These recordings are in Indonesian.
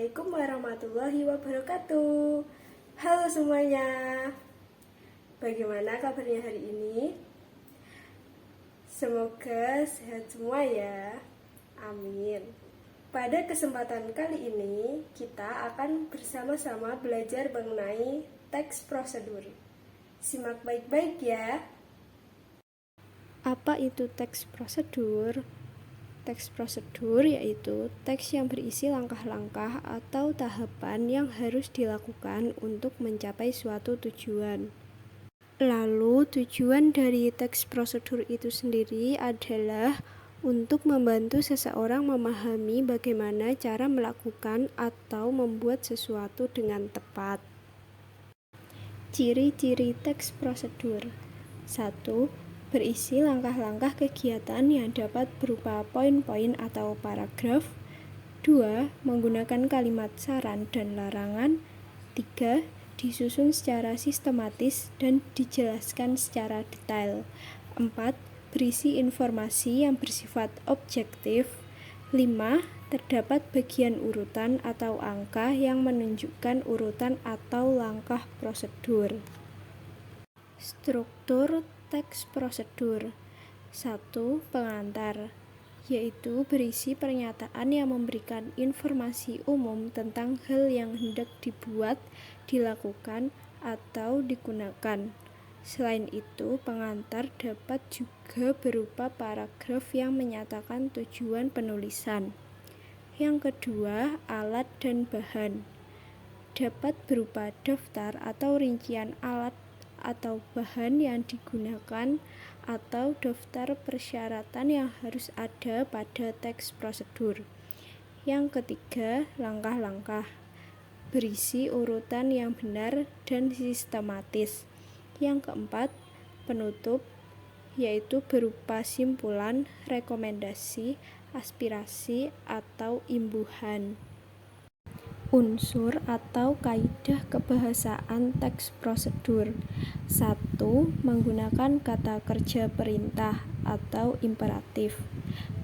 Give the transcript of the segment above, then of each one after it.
Assalamualaikum warahmatullahi wabarakatuh. Halo semuanya. Bagaimana kabarnya hari ini? Semoga sehat semua ya. Amin. Pada kesempatan kali ini, kita akan bersama-sama belajar mengenai teks prosedur. Simak baik-baik ya. Apa itu teks prosedur? Teks prosedur yaitu teks yang berisi langkah-langkah atau tahapan yang harus dilakukan untuk mencapai suatu tujuan. Lalu tujuan dari teks prosedur itu sendiri adalah untuk membantu seseorang memahami bagaimana cara melakukan atau membuat sesuatu dengan tepat. Ciri-ciri teks prosedur. 1. Berisi langkah-langkah kegiatan yang dapat berupa poin-poin atau paragraf. 2. Menggunakan kalimat saran dan larangan. 3. Disusun secara sistematis dan dijelaskan secara detail. 4. Berisi informasi yang bersifat objektif. 5. Terdapat bagian urutan atau angka yang menunjukkan urutan atau langkah prosedur. Struktur teks prosedur. 1. Pengantar, yaitu berisi pernyataan yang memberikan informasi umum tentang hal yang hendak dibuat, dilakukan, atau digunakan. Selain itu, pengantar dapat juga berupa paragraf yang menyatakan tujuan penulisan. Yang kedua, alat dan bahan. Dapat berupa daftar atau rincian alat atau bahan yang digunakan atau daftar persyaratan yang harus ada pada teks prosedur. Yang ketiga, langkah-langkah, berisi urutan yang benar dan sistematis. Yang keempat, penutup, yaitu berupa simpulan, rekomendasi, aspirasi, atau imbuhan. Unsur atau kaidah kebahasaan teks prosedur. 1. Menggunakan kata kerja perintah atau imperatif.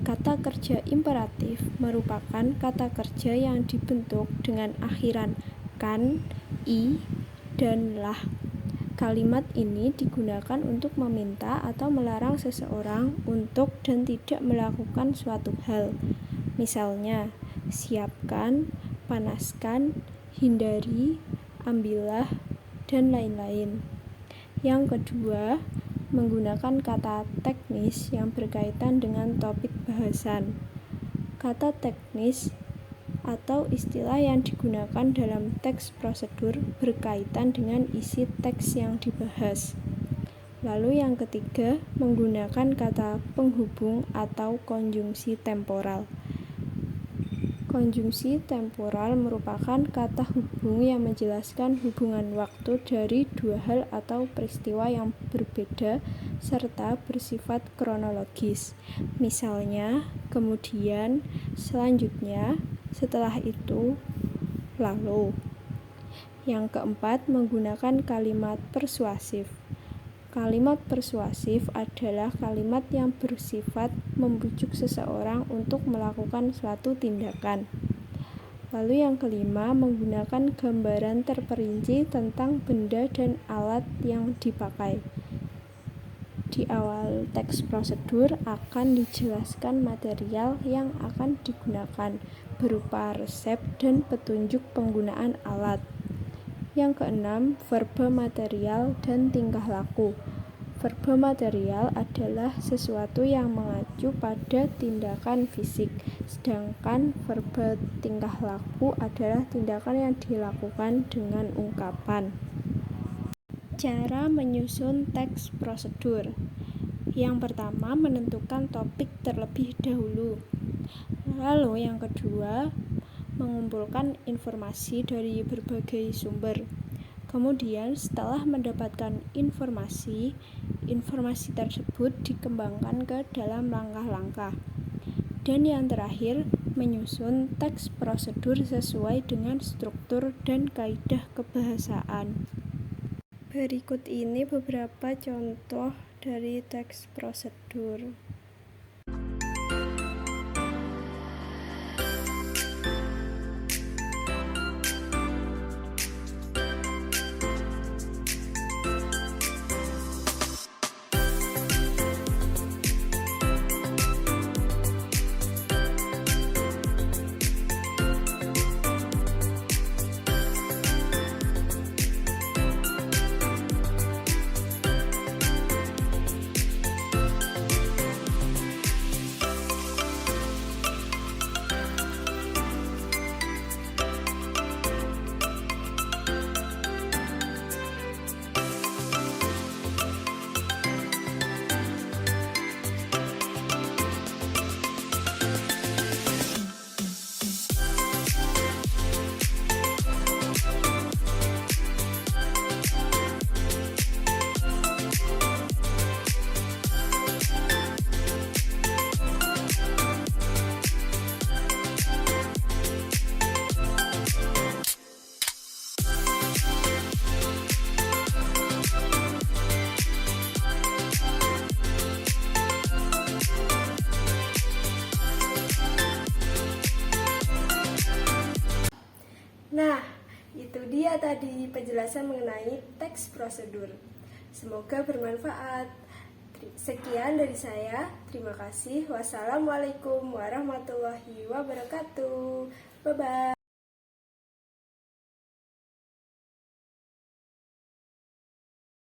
Kata kerja imperatif merupakan kata kerja yang dibentuk dengan akhiran kan, i, dan lah. Kalimat ini digunakan untuk meminta atau melarang seseorang untuk dan tidak melakukan suatu hal. Misalnya, siapkan, panaskan, hindari, ambillah, dan lain-lain. Yang kedua, menggunakan kata teknis yang berkaitan dengan topik bahasan. Kata teknis atau istilah yang digunakan dalam teks prosedur berkaitan dengan isi teks yang dibahas. Lalu yang ketiga, menggunakan kata penghubung atau konjungsi temporal. Konjungsi temporal merupakan kata hubung yang menjelaskan hubungan waktu dari dua hal atau peristiwa yang berbeda serta bersifat kronologis. Misalnya, kemudian, selanjutnya, setelah itu, lalu. Yang keempat, menggunakan kalimat persuasif. Kalimat persuasif adalah kalimat yang bersifat membujuk seseorang untuk melakukan suatu tindakan. Lalu yang kelima, menggunakan gambaran terperinci tentang benda dan alat yang dipakai. Di awal teks prosedur akan dijelaskan material yang akan digunakan berupa resep dan petunjuk penggunaan alat. Yang keenam, verba material dan tingkah laku. Verba material adalah sesuatu yang mengacu pada tindakan fisik, sedangkan verba tingkah laku adalah tindakan yang dilakukan dengan ungkapan. Cara menyusun teks prosedur. Yang pertama, menentukan topik terlebih dahulu. Lalu yang kedua, mengumpulkan informasi dari berbagai sumber. Kemudian setelah mendapatkan informasi tersebut dikembangkan ke dalam langkah-langkah. Dan yang terakhir, menyusun teks prosedur sesuai dengan struktur dan kaidah kebahasaan. Berikut ini beberapa contoh dari teks prosedur. ya tadi penjelasan mengenai teks prosedur. Semoga bermanfaat. Sekian dari saya. Terima kasih. Wassalamualaikum warahmatullahi wabarakatuh. Bye-bye.